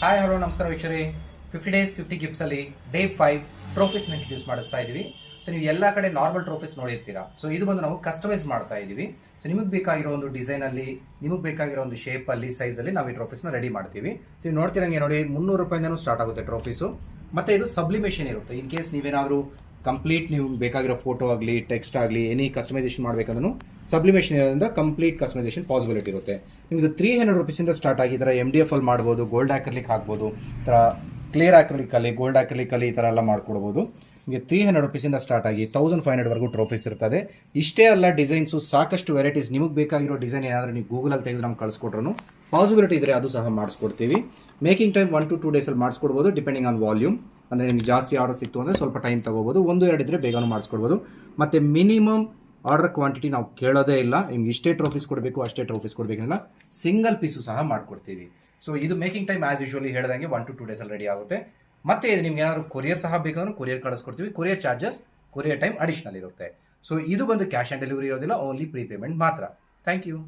Hi hello ನಮಸ್ಕಾರ ವೀಕ್ಷರೇ. 50 days 50 ಗಿಫ್ಟ್ಸಲ್ಲಿ day 5 ಟ್ರೋಫೀಸ್ನ introduce ಮಾಡಿಸ್ತಾ ಇದ್ದೀವಿ. ಸೊ ನೀವು ಎಲ್ಲ ಕಡೆ ನಾರ್ಮಲ್ ಟ್ರೋಫೀಸ್ ನೋಡಿರ್ತೀರಾ. ಸೊ ಇದು ಬಂದು ನಾವು ಕಸ್ಟಮೈಸ್ ಮಾಡ್ತಾ ಇದ್ದೀವಿ. ಸೊ ನಿಮಗೆ ಬೇಕಾಗಿರೋ ಒಂದು ಡಿಸೈನಲ್ಲಿ, ನಿಮಗೆ ಬೇಕಾಗಿರೋ ಒಂದು ಶೇಪಲ್ಲಿ, ಸೈಜಲ್ಲಿ ನಾವು ಈ ಟ್ರೋಫೀಸ್ನ ರೆಡಿ ಮಾಡ್ತೀವಿ. ಸೊ ನೀವು ನೋಡ್ತಿರಂಗೆ ನೋಡಿ, 300 ರೂಪಾಯಿಂದನೂ ಸ್ಟಾರ್ಟ್ ಆಗುತ್ತೆ ಟ್ರೋಫೀಸು. ಮತ್ತು ಇದು ಸಬ್ಲಿಮೇಷನ್ ಇರುತ್ತೆ. ಇನ್ ಕೇಸ್ ನೀವೇನಾದರೂ ಕಂಪ್ಲೀಟ್ ನೀವು ಬೇಕಾಗಿರೋ ಫೋಟೋ ಆಗಲಿ, ಟೆಕ್ಸ್ಟ್ ಆಗಲಿ, ಎನಿ ಕಸ್ಟಮೈಸೇಷನ್ ಮಾಡಬೇಕಂದ್ರೂ ಸಬ್ಲಿಮೇಷನ್ ಇರೋದ್ರಿಂದ ಕಂಪ್ಲೀಟ್ ಕಸ್ಟಮೈಸೇಷನ್ ಪಾಸಿಬಿಲಿಟಿ ಇರುತ್ತೆ. ನಿಮಗೆ 300 ರುಪೀಸಿಂದ ಸ್ಟಾರ್ಟ್ ಆಗಿ ಈ ಥರ MDF ಅಲ್ಲಿ ಮಾಡ್ಬೋದು, ಗೋಲ್ಡ್ ಆಕ್ರಿಲಿಕ್ ಹಾಕ್ಬೋದು, ಈ ಥರ ಕ್ಲಿಯರ್ ಆಕ್ರಿಲಿಕಲ್ಲಿ, ಗೋಲ್ಡ್ ಆಕ್ರಿಲಿಕಲ್ಲಿ ಈ ಥರ ಎಲ್ಲ ಮಾಡ್ಕೊಡ್ಬೋದು. ನಿಮಗೆ 300 ರುಪೀಸಿಂದ ಸ್ಟಾರ್ಟ್ ಆಗಿ 1500ವರೆಗೂ ಟ್ರೋಫೀಸ್ ಇರ್ತದೆ. ಇಷ್ಟೇ ಅಲ್ಲ, ಡಿಸೈನ್ಸು ಸಾಕಷ್ಟು ವೆರೈಟೀಸ್. ನಿಮಗೆ ಬೇಕಾಗಿರೋ ಡಿಸೈನ್ ಏನಾದರೂ ನೀವು ಗೂಗಲಲ್ಲಿ ತೆಗೆದು ನಮ್ಗೆ ಕಳಿಸ್ಕೊಟ್ರು ಪಾಸಿಬಿಲಿಟಿ ಇದ್ದರೆ ಅದು ಸಹ ಮಾಡಿಸ್ಕೊಡ್ತೀವಿ. ಮೇಕಿಂಗ್ ಟೈಮ್ 1 to 2 ಡೇಸಲ್ಲಿ ಮಾಡಿಸ್ಕೊಡ್ಬೋದು, ಡಿಪೆಂಡಿಂಗ್ ಆನ್ ವಾಲ್ಯೂಮ್. ಅಂದರೆ ನಿಮ್ಗೆ ಜಾಸ್ತಿ ಆರ್ಡರ್ ಸಿಕ್ತು ಅಂದರೆ ಸ್ವಲ್ಪ ಟೈಮ್ ತೊಗೋಬೋದು. 1-2 ಇದ್ದರೆ ಬೇಗನೂ ಮಾಡಿಸ್ಕೊಡ್ಬೋದು. ಮತ್ತು ಮಿನಿಮಮ್ ಆರ್ಡರ್ ಕ್ವಾಂಟಿಟಿ ನಾವು ಕೇಳೋದೇ ಇಲ್ಲ. ನಿಮ್ಗೆ ಇಷ್ಟೇ ಟ್ರೋಫೀಸ್ ಕೊಡಬೇಕು, ಅಷ್ಟೇ ಟ್ರೋಫೀಸ್ ಕೊಡಬೇಕಲ್ಲ, ಸಿಂಗಲ್ ಪೀಸು ಸಹ ಮಾಡಿಕೊಡ್ತೀವಿ. ಸೊ ಇದು ಮೇಕಿಂಗ್ ಟೈಮ್ ಆಸ್ ಯೂಶುವಲಿ ಹೇಳ್ದಂಗೆ 1 to 2 ಡೇಸಲ್ಲಿ ರೆಡಿ ಆಗುತ್ತೆ. ಮತ್ತೆ ಇದು ನಿಮ್ಗೆ ಏನಾದರೂ ಕೊರಿಯರ್ ಸಹ ಬೇಕಂದ್ರೆ ಕೊರಿಯರ್ ಕಳಿಸ್ಕೊಡ್ತೀವಿ. Courier charges, courier time additional ಇರುತ್ತೆ. ಸೊ ಇದು ಬಂದು ಕ್ಯಾಶ್ ಆನ್ ಡೆಲಿವರಿ ಇರೋದಿಲ್ಲ, ಓನ್ಲಿ ಪ್ರೀ ಪೇಮೆಂಟ್ ಮಾತ್ರ. Thank you.